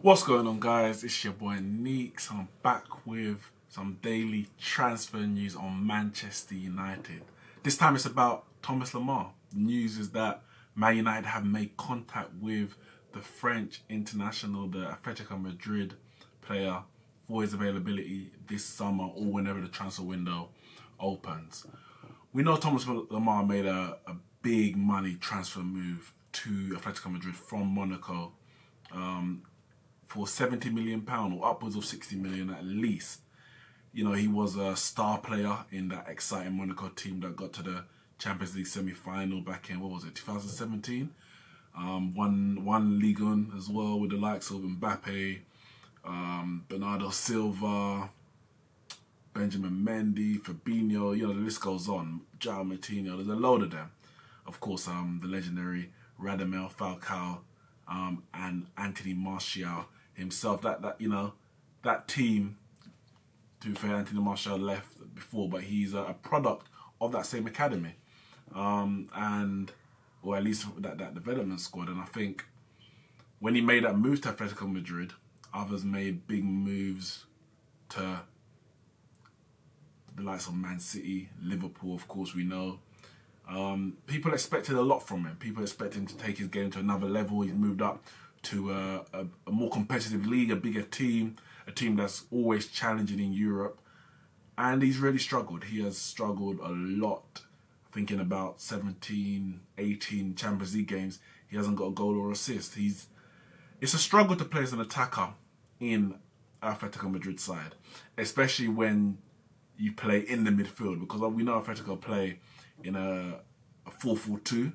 What's going on, guys? It's your boy Neeks. I'm back with some daily transfer news on Manchester United. This time it's about Thomas Lemar. The news is that Man United have made contact with the French international, the Atletico Madrid player, for his availability this summer or whenever the transfer window opens. We know Thomas Lemar made a big money transfer move to Atletico Madrid from Monaco for £70 million or upwards of 60 million at least. You know, he was a star player in that exciting Monaco team that got to the Champions League semi-final back in, 2017? Won Ligue 1 as well with the likes of Mbappe, Bernardo Silva, Benjamin Mendy, Fabinho, the list goes on. João Moutinho, there's a load of them. Of course, the legendary Radamel Falcao and Anthony Martial himself. That team, to be fair, Anthony Martial left before, but he's a product of that same academy. Or at least that development squad. And I think when he made that move to Atletico Madrid, others made big moves to the likes of Man City, Liverpool, of course, we know. People expected a lot from him. People expected him to take his game to another level. He's moved up to a more competitive league, a bigger team, a team that's always challenging in Europe. And he's really struggled. He has struggled a lot. Thinking about 17, 18 Champions League games, he hasn't got a goal or assist. It's a struggle to play as an attacker in Atletico Madrid side, especially when you play in the midfield, because we know Atletico play in a 4-4-2,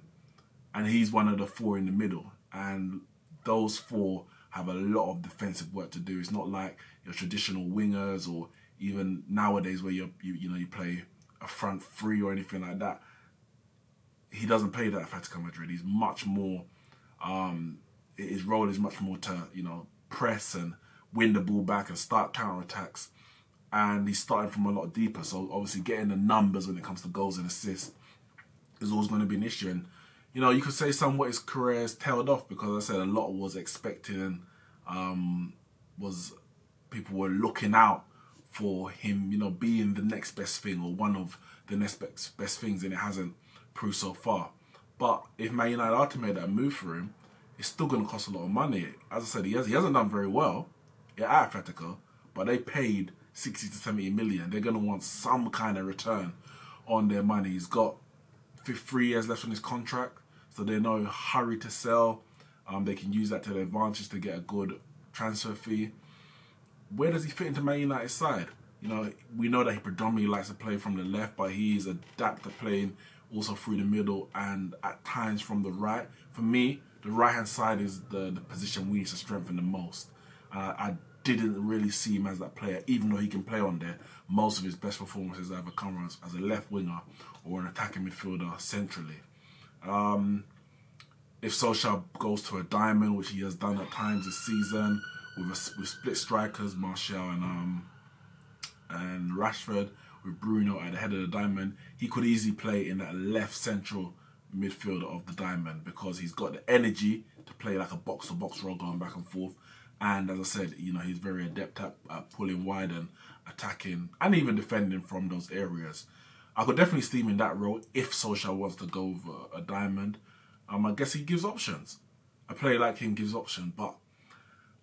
and he's one of the four in the middle, and those four have a lot of defensive work to do. It's not like your traditional wingers, or even nowadays where you play a front three or anything like that. He doesn't play that at Atletico Madrid. He's much more, his role is much more to, press and win the ball back and start counter-attacks. And he's starting from a lot deeper. So obviously getting the numbers when it comes to goals and assists is always going to be an issue. And, you could say somewhat his career has tailed off, because I said a lot was expected and people were looking out for him, being the next best thing or one of the next best things, and it hasn't proved so far. But if Man United are to make that move for him, it's still going to cost a lot of money. As I said, he hasn't done very well at Atletico, but they paid 60 to 70 million. They're going to want some kind of return on their money. He's got 3 years left on his contract, so they're no hurry to sell. They can use that to their advantage to get a good transfer fee. Where does he fit into Man United's side? We know that he predominantly likes to play from the left, but he's adapted to playing also through the middle and at times from the right. For me, the right-hand side is the position we need to strengthen the most. I didn't really see him as that player, even though he can play on there. Most of his best performances either come as a left winger or an attacking midfielder centrally. If Solskjaer goes to a diamond, which he has done at times this season, with split strikers, Martial and Rashford, with Bruno at the head of the diamond, he could easily play in that left central midfield of the diamond, because he's got the energy to play like a box-to-box role going back and forth. And as I said, he's very adept at pulling wide and attacking and even defending from those areas. I could definitely see him in that role if Solskjaer wants to go over a diamond. I guess he gives options. A player like him gives options, but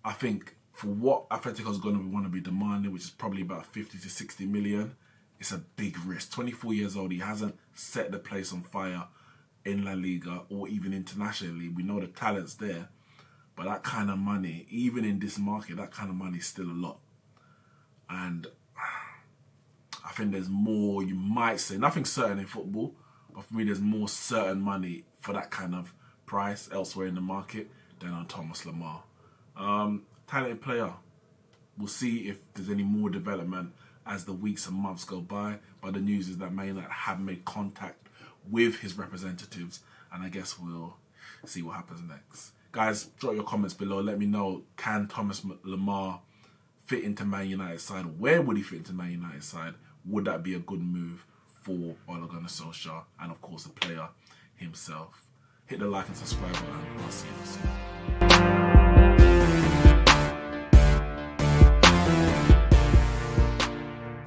I think for what Atletico's going to want to be demanding, which is probably about 50 to 60 million, it's a big risk. 24 years old, he hasn't set the place on fire in La Liga or even internationally. We know the talent's there, but that kind of money, even in this market, that kind of money is still a lot. And I think there's more, you might say, nothing certain in football, but for me there's more certain money for that kind of price elsewhere in the market than on Thomas Lemar. Talented player. We'll see if there's any more development as the weeks and months go by. But the news is that Man United have made contact with his representatives, and I guess we'll see what happens next. Guys, drop your comments below. Let me know, can Thomas Lemar fit into Man United's side? Where would he fit into Man United's side? Would that be a good move for Ole Gunnar Solskjaer and, of course, the player himself? Hit the like and subscribe button. I'll see you.